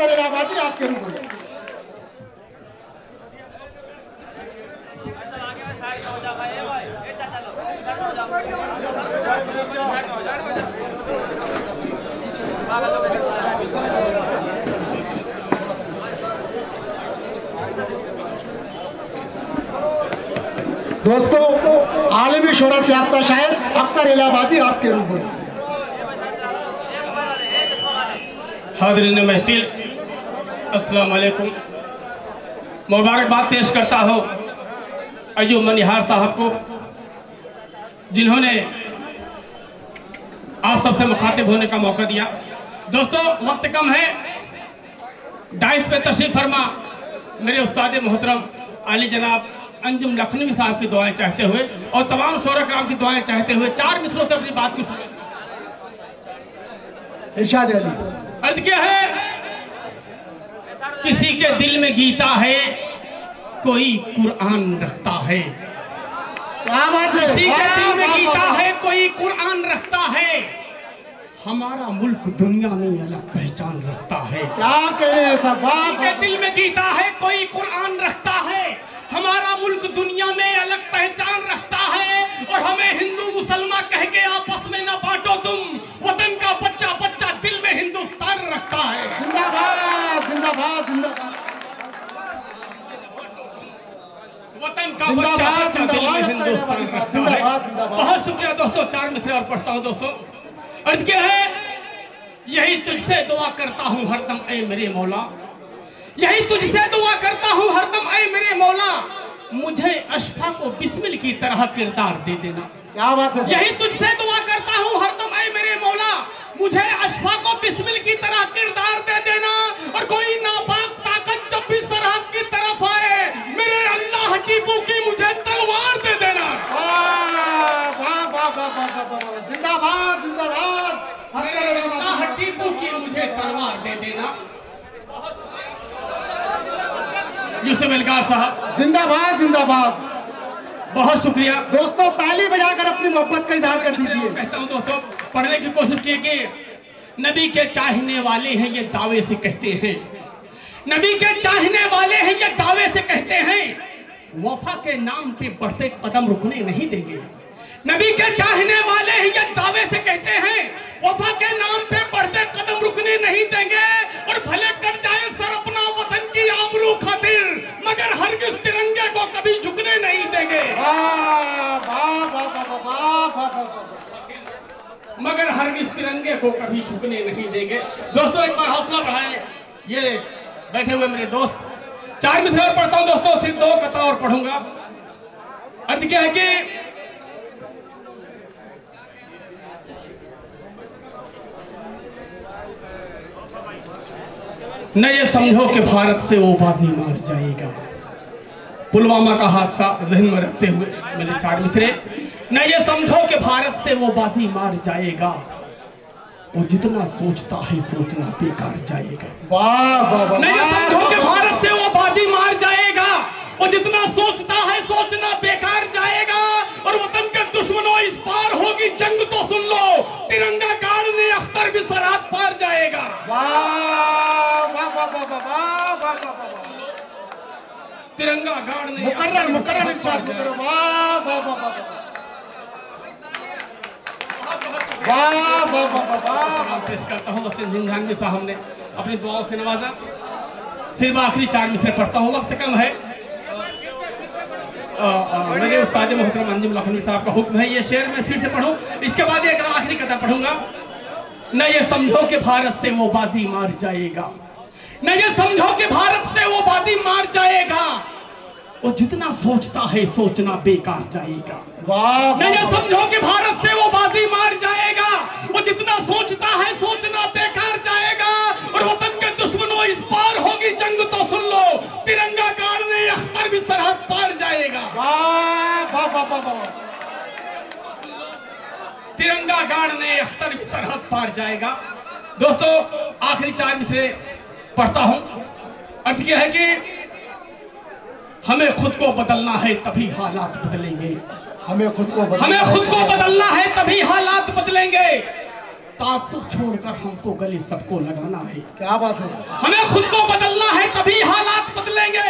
अख्तर इलाहाबादी आपके रूप में। दोस्तों, आलमी शोहरत याफ्ता शायर अख्तर इलाहाबादी आपके रूप में। हाज़रीन महफिल, अस्सलाम वालेकुम। मुबारकबाद पेश करता हूँ अय्यूब मनिहार साहब को, जिन्होंने आप सबसे मुखातिब होने का मौका दिया। दोस्तों, वक्त कम है, डाइस पे तशरीफ फरमा मेरे उस्ताद मोहतरम आली जनाब अंजुम लखनवी साहब की दुआएं चाहते हुए और तमाम शोरा कराम की दुआएं चाहते हुए 4 मित्रों से अपनी बात की इरशाद अली। अर्ज क्या है, किसी के दिल में गीता है, कोई कुरान रखता है। किसी के दिल में गीता है, कोई कुरान रखता है। हमारा मुल्क दुनिया में अलग पहचान रखता है। क्या कहे सब के दिल में गीता है, कोई कुरान रखता है। हमारा मुल्क दुनिया में अलग पहचान रखता है। और हमें हिंदू मुसलमान कह के आपस में न बांटो तुम, वतन का बच्चा बच्चा दिल में हिंदुस्तान रखता है। जिंदाबाद जिंदाबाद जिंदाबाद। वतन का बच्चा बच्चा दिल में हिंदुस्तान रखता है। बहुत शुक्रिया दोस्तों। 4 मिसरे और पढ़ता हूँ दोस्तों। अर्ज क्या है, यही तुझसे दुआ करता हूँ हरदम ऐ मेरे मौला, यही तुझसे दुआ करता हूँ हरदम ऐ मेरे मौला, मुझे अशफा को बिस्मिल की तरह किरदार दे देना। क्या बात है। यही तुझसे दुआ करता हूँ हरदम ऐ मेरे मौला, मुझे अशफा को बिस्मिल की तरह किरदार दे देना। और कोई नापाक ताकत जब भी सरहद की तरफ आए, मेरे अल्लाह की भूखी मुझे तलवार दे देना। जिंदाबाद जिंदाबाद। मेरे अल्लाह की भूखी मुझे तलवार दे देना। यूसुफ एलगार साहब जिंदाबाद जिंदाबाद। बहुत शुक्रिया दोस्तों, ताली बजाकर अपनी मोहब्बत का इजहार कर दीजिए। कहता हूँ दोस्तों, पढ़ने की कोशिश कीजिए। नबी के चाहने वाले हैं ये दावे से कहते हैं, नबी के चाहने वाले हैं ये दावे से कहते हैं, वफा के नाम पे बढ़ते कदम रुकने नहीं देंगे। नबी के चाहने वाले हैं ये दावे से कहते हैं, वफा के नाम पे बढ़ते कदम रुकने नहीं देंगे। और भले कर जाए सर अपना वतन की आबरू खातिर, मगर हरगिज तिरंगे को कभी झुकने नहीं देंगे। मगर हरगिज तिरंगे को कभी झुकने नहीं देंगे। दोस्तों, एक बार हौसला बढ़ाएं। ये बैठे हुए मेरे दोस्त, 4 मिसरे और पढ़ता हूं दोस्तों, सिर्फ 2 कथा और पढ़ूंगा। अर्थ क्या है कि न ये समझो कि भारत से वो बाजी मार जाएगा। पुलवामा का हादसा जहन में रखते हुए मेरे 4 मित्रे, न ये समझो कि भारत से वो बाजी मार जाएगा, वो जितना सोचता है सोचना बेकार जाएगा। न ये समझो कि भारत से वो बाजी मार जाएगा, वो जितना सोचता है सोचना बेकार जाएगा। और वतन के दुश्मनों, इस पार होगी जंग तो सुन लो, तिरंगा गाड़ने अख्तर भी सरहद पार जाएगा। तिरंगा गाड़ने मुकर्रर मुकर्रर पेश करता हूँ। जिंदानवी साहब ने अपनी दुआओं से नवाजा। सिर्फ आखिरी 4 मिसरे पढ़ता हूँ, वक्त कम है। मेरे उस्ताद मोहतरम अंजुम लखनवी साहब का हुक्म है ये शेर मैं फिर से पढ़ूं, इसके बाद एक आखिरी कथा पढ़ूंगा। न ये समझो कि भारत से वो बाजी मार जाएगा, न ये समझो कि भारत से वो बाजी मार जाएगा, वो जितना सोचता है सोचना बेकार जाएगा। न ये समझो कि भारत से वो बाजी मार जाएगा, वो जितना सोचता है सोचना बेकार जाएगा। और वतन के दुश्मनों, इस पार होगी जंग तो सुन लो, तिरंगा गाड़ने अख्तर भी सरहद पार जाएगा। तिरंगा गाड़ने अख्तर भी सरहद पार जाएगा। दोस्तों, आखिरी 4 मिसरे पढ़ता हूं। अर्थ यह है कि हमें खुद को बदलना है तभी हालात बदलेंगे। हमें खुद को बदलना है तभी हालात बदलेंगे। तासुब छोड़कर हमको गले सबको लगाना है। क्या बात है। हमें खुद को बदलना है, तभी हालात बदलेंगे।